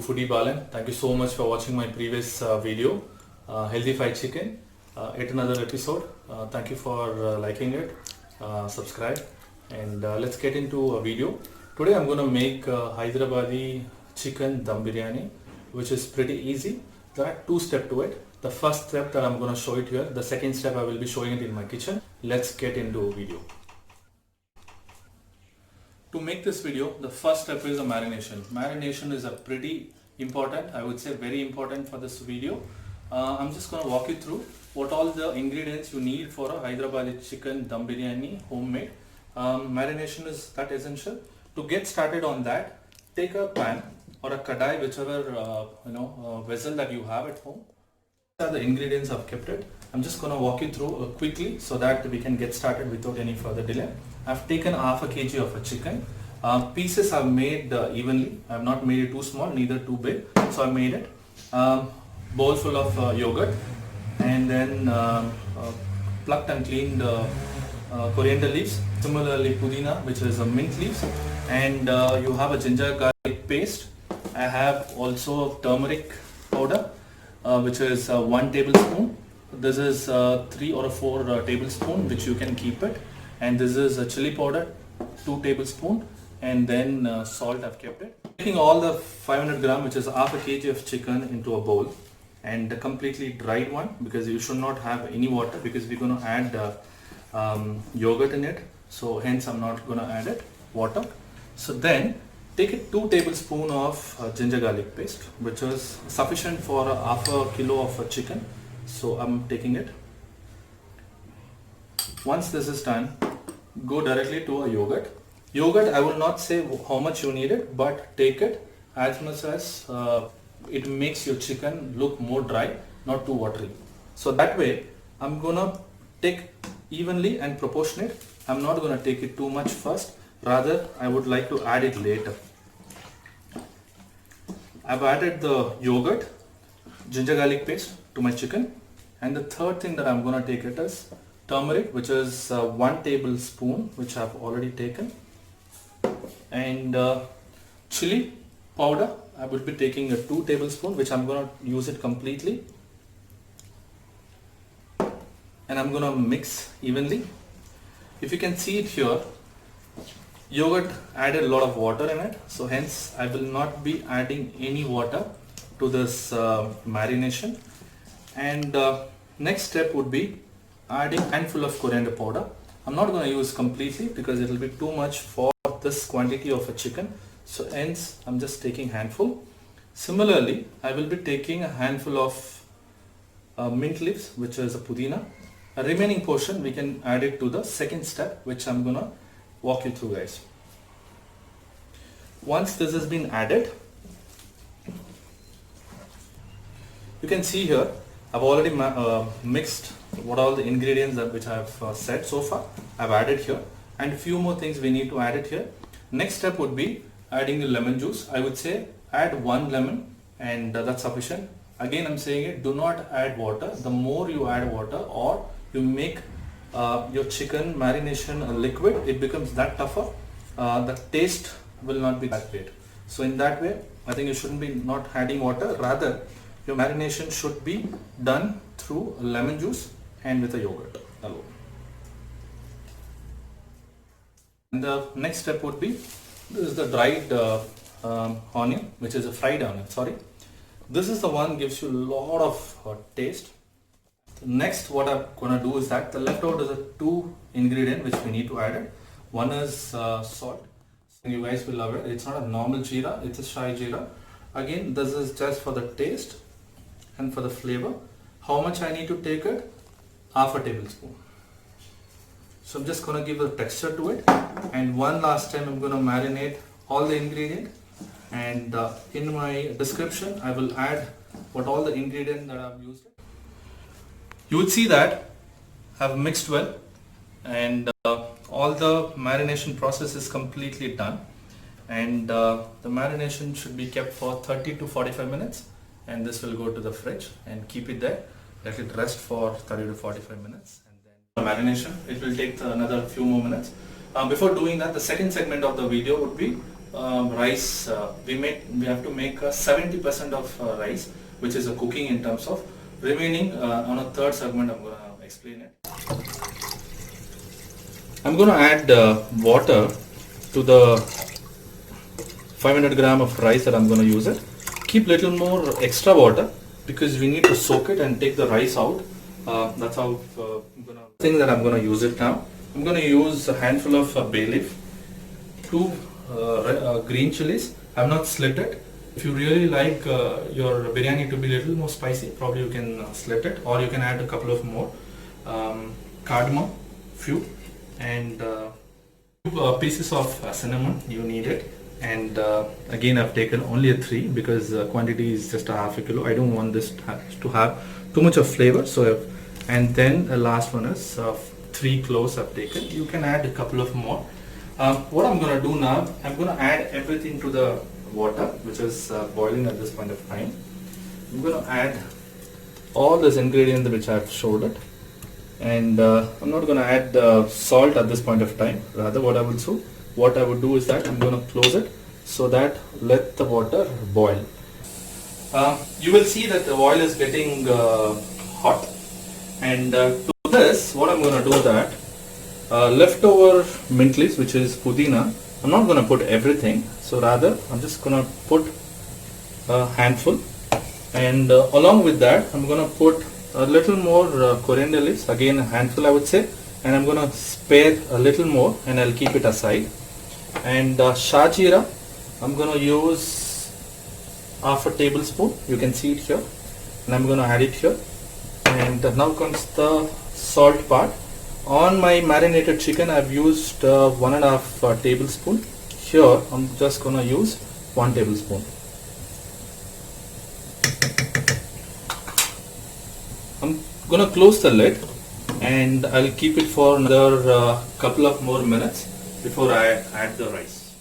Foodie Balan. Thank you so much for watching my previous video, Healthy Fried Chicken. Yet another episode. Thank you for liking it, subscribe, and let's get into a video. Today I'm going to make Hyderabadi chicken dum biryani, which is pretty easy. There are two steps to it. The first step that I'm going to show it here. The second step I will be showing it in my kitchen. Let's get into a video. To make this video, the first step is the marination. Marination is a pretty important, I would say very important for this video. I'm just going to walk you through what all the ingredients you need for a Hyderabadi chicken dum biryani homemade. Marination is that essential. To get started on that, take a pan or a kadai, whichever vessel that you have at home. These are the ingredients I've kept it. I'm just going to walk you through quickly so that we can get started without any further delay. I've taken half a kg of a chicken. Pieces I've made evenly. I've not made it too small, neither too big. So I made it. Bowl full of yogurt, and then plucked and cleaned coriander leaves. Similarly, pudina, which is mint leaves, and you have a ginger garlic paste. I have also turmeric powder, which is 1 tablespoon. This is 3 or 4 tablespoon, which you can keep it. And this is a chili powder, 2 tablespoon, and then salt. I've kept it. Taking all the 500 gram, which is half a kg of chicken, into a bowl, and a completely dried one, because you should not have any water, because we're going to add yogurt in it. So hence I'm not going to add it water. So then take it 2 tablespoon of ginger garlic paste, which is sufficient for half a kilo of chicken. So I'm taking it. Once this is done, go directly to a yogurt. Yogurt, I will not say how much you need it, but take it as much as it makes your chicken look more dry, not too watery. So that way, I'm gonna take evenly and proportionate. I'm not gonna take it too much first. Rather, I would like to add it later. I've added the yogurt, ginger garlic paste to my chicken, and the third thing that I'm gonna take it is turmeric, which is 1 tablespoon, which I've already taken, and chili powder. I will be taking a 2 tablespoon, which I'm going to use it completely, and I'm going to mix evenly. If you can see it here, yogurt added a lot of water in it, so hence I will not be adding any water to this marination. And next step would be adding a handful of coriander powder. I'm not going to use completely because it will be too much for this quantity of a chicken. So hence I'm just taking handful. Similarly, I will be taking a handful of mint leaves, which is a pudina. A remaining portion we can add it to the second step, which I'm going to walk you through, guys. Once this has been added, you can see here I've already mixed what all the ingredients which I have said so far. I've added here, and a few more things we need to add it here. Next step would be adding the lemon juice. I would say add 1 lemon, and that's sufficient. Again, I'm saying it, do not add water. The more you add water, or you make your chicken marination a liquid, it becomes that tougher. The taste will not be that great. So in that way, I think you shouldn't be not adding water. Rather, your marination should be done through lemon juice and with a yogurt alone. And the next step would be, this is the dried onion, which is a fried onion, sorry. This is the one gives you a lot of taste. Next, what I'm gonna do is that the leftover is a 2 ingredient which we need to add it. One is salt. You guys will love it. It's not a normal jeera, it's a Shai jeera. Again, this is just for the taste and for the flavor. How much I need to take it? Half a tablespoon. So I'm just going to give a texture to it, and one last time I'm going to marinate all the ingredients, and in my description I will add what all the ingredients that I've used. You would see that I've mixed well, and all the marination process is completely done, and the marination should be kept for 30 to 45 minutes, and this will go to the fridge and keep it there. Let it rest for 30 to 45 minutes, and then marination, it will take another few more minutes. Before doing that, the second segment of the video would be rice, we have to make 70% of rice, which is a cooking in terms of remaining. On a third segment I'm going to explain it. I'm going to add water to the 500 gram of rice that I'm going to use it. Keep little more extra water because we need to soak it and take the rice out. That's how thing that I'm going to use it now. I'm going to use a handful of bay leaf, 2 green chilies. I've not slit it. If you really like your biryani to be a little more spicy, probably you can slit it, or you can add a couple of more. Cardamom, few, and 2 pieces of cinnamon, you need it. And again I've taken only a 3 because quantity is just a half a kilo. I don't want this to have too much of flavor, so and then the last one is 3 cloves I've taken. You can add a couple of more. What I'm going to do now, I'm going to add everything to the water which is boiling at this point of time. I'm going to add all this ingredient which I've showed it, and I'm not going to add salt at this point of time. Rather what I would do is that I'm going to close it so that let the water boil. You will see that the oil is getting hot, and to this what I'm going to do is that leftover mint leaves, which is pudina, I'm not going to put everything, so rather I'm just going to put a handful, and along with that I'm going to put a little more coriander leaves, again a handful I would say, and I'm going to spare a little more and I'll keep it aside. And shah jeera, I'm going to use half a tablespoon, you can see it here, and I'm going to add it here. And now comes the salt part. On my marinated chicken I've used 1.5 tablespoon. Here I'm just going to use 1 tablespoon. I'm going to close the lid and I'll keep it for another couple of more minutes before I add the rice.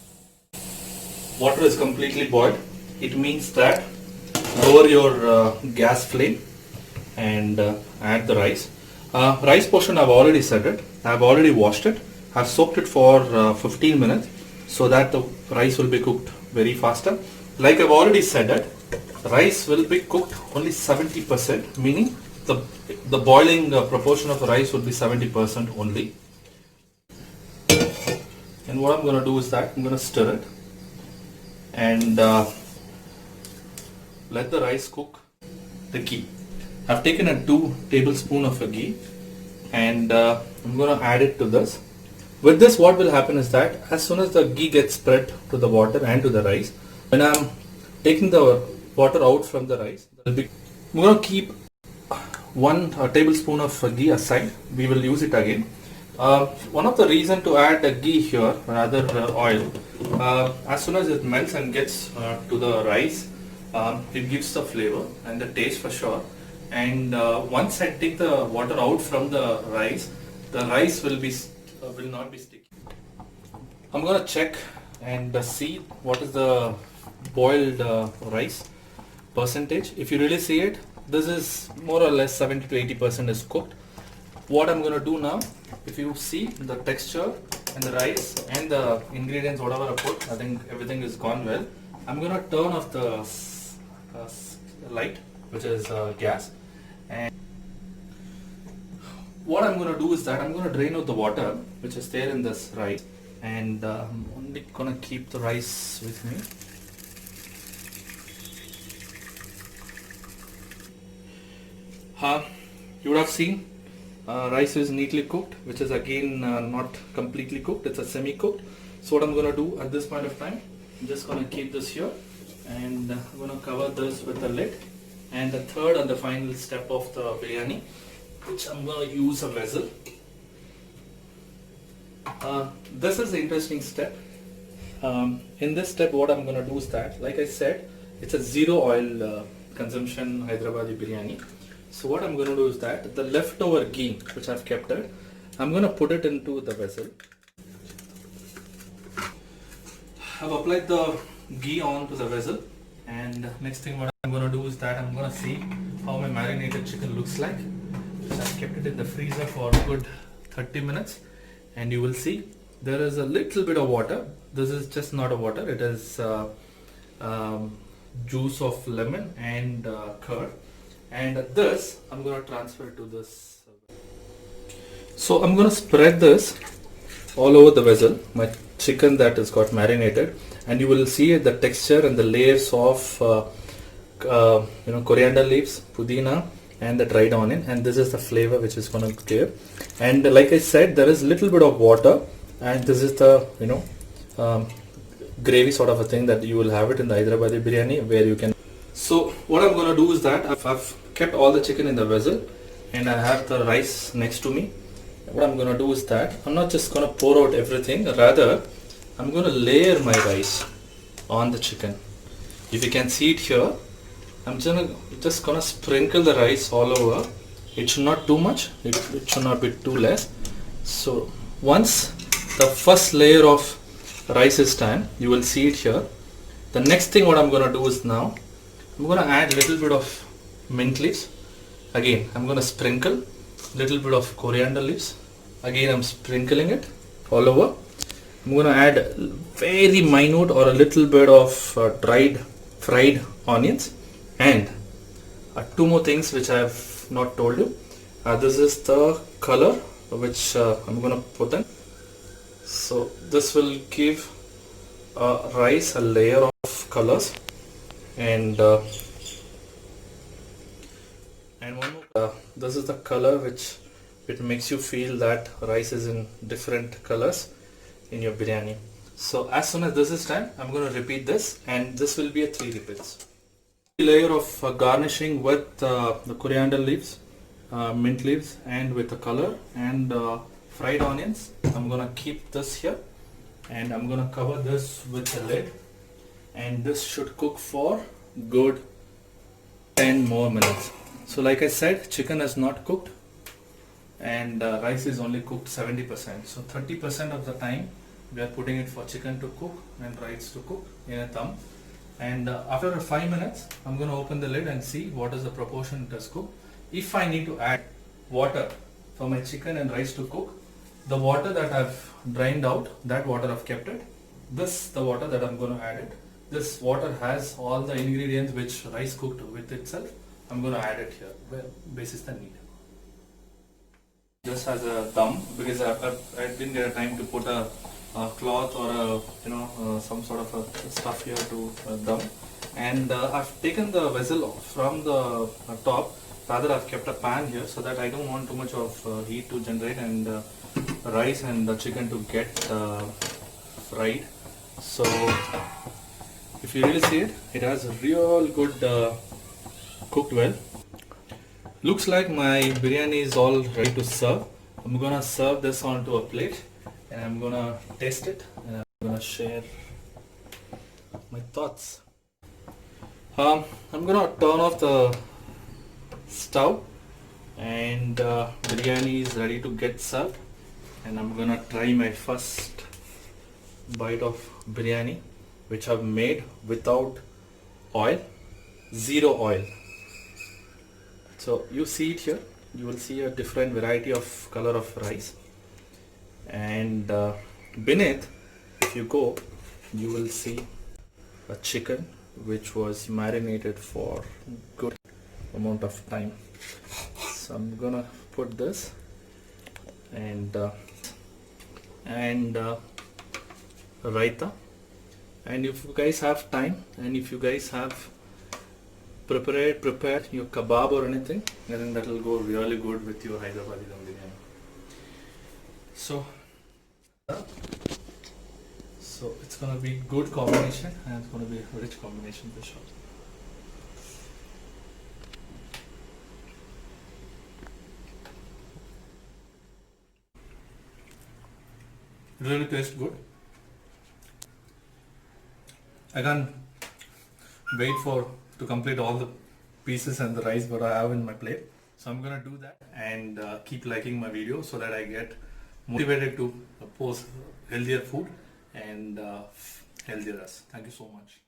Water is completely boiled. It means that lower your gas flame and add the rice. Rice portion I've already set it. I've already washed it. I've soaked it for 15 minutes so that the rice will be cooked very faster. Like I've already said that rice will be cooked only 70%, meaning the boiling proportion of the rice will be 70% only. And what I'm going to do is that I'm going to stir it and let the rice cook. The ghee, I've taken a 2 tablespoons of a ghee and I'm going to add it to this. With this what will happen is that as soon as the ghee gets spread to the water and to the rice, when I'm taking the water out from the rice, I'm going to keep 1 tablespoon of ghee aside. We will use it again. One of the reason to add the ghee here, rather oil, as soon as it melts and gets to the rice, it gives the flavor and the taste for sure. And once I take the water out from the rice will not be sticky. I'm going to check and see what is the boiled rice percentage. If you really see it, this is more or less 70 to 80% is cooked. What I'm going to do now, if you see the texture and the rice and the ingredients whatever I put, I think everything is gone well. I'm going to turn off the light, which is gas, and what I'm going to do is that I'm going to drain out the water which is there in this rice, and I'm only going to keep the rice with me. You would have seen rice is neatly cooked, which is again not completely cooked, it's a semi-cooked. So what I'm going to do at this point of time, I'm just going to keep this here and I'm going to cover this with a lid. And the third and the final step of the biryani, which I'm going to use a vessel. This is the interesting step. In this step what I'm going to do is that, like I said, it's a 0 oil consumption Hyderabadi biryani. So what I'm going to do is that the leftover ghee which I've kept it, I'm going to put it into the vessel. I've applied the ghee onto the vessel, and next thing what I'm going to do is that I'm going to see how my marinated chicken looks like. I've kept it in the freezer for a good 30 minutes and you will see there is a little bit of water. This is just not a water, it is juice of lemon and curd. And this I'm going to transfer to this. So I'm going to spread this all over the vessel, my chicken that is got marinated, and you will see the texture and the layers of coriander leaves, pudina, and the dried onion, and this is the flavor which is going to give. And like I said, there is little bit of water, and this is the gravy sort of a thing that you will have it in the Hyderabadi biryani, where you can. So what I'm going to do is that I've kept all the chicken in the vessel, and I have the rice next to me. What I'm going to do is that I'm not just going to pour out everything, rather I'm going to layer my rice on the chicken. If you can see it here, I'm just going to sprinkle the rice all over. It should not too much, it should not be too less. So once the first layer of rice is done, you will see it here. The next thing what I'm going to do is now I'm going to add a little bit of mint leaves. Again I'm going to sprinkle little bit of coriander leaves. Again I'm sprinkling it all over. I'm going to add very minute or a little bit of dried fried onions, and two more things which I have not told you. This is the color which I'm going to put in. So this will give rice a layer of colors, and one more. This is the color which it makes you feel that rice is in different colors in your biryani. So as soon as this is done, I'm going to repeat this, and this will be a 3 repeats. Layer of garnishing with the coriander leaves, mint leaves, and with the color and fried onions. I'm going to keep this here, and I'm going to cover this with the lid, and this should cook for good 10 more minutes. So like I said, chicken is not cooked, and rice is only cooked 70%. So 30% of the time we are putting it for chicken to cook and rice to cook in a thumb. And after 5 minutes, I'm going to open the lid and see what is the proportion it has cooked. If I need to add water for my chicken and rice to cook, the water that I've drained out, that water I've kept it. This the water that I'm going to add it. This water has all the ingredients which rice cooked with itself. I'm going to add it here, basis the need. Just as a dum, because I didn't get a time to put a cloth or some sort of a stuff here to dum. And I've taken the vessel from the top. Rather, I've kept a pan here so that I don't want too much of heat to generate and rice and the chicken to get fried. So if you really see it, it has real good cooked well. Looks like my biryani is all ready to serve. I'm gonna serve this onto a plate, and I'm gonna taste it, and I'm gonna share my thoughts. I'm gonna turn off the stove, and biryani is ready to get served, and I'm gonna try my first bite of biryani, which I've made without oil, zero oil. So you see it here, you will see a different variety of color of rice, and beneath, if you go, you will see a chicken which was marinated for good amount of time. So I'm gonna put this and raita, and if you guys have time, and if you guys have prepared your kebab or anything, I think that will go really good with your Hyderabadi dum biryani. So it's gonna be good combination, and it's gonna be a rich combination for sure. Really tastes good. I can't wait to complete all the pieces and the rice what I have in my plate. So I'm gonna do that, and keep liking my video so that I get motivated to post healthier food and healthier us. Thank you so much.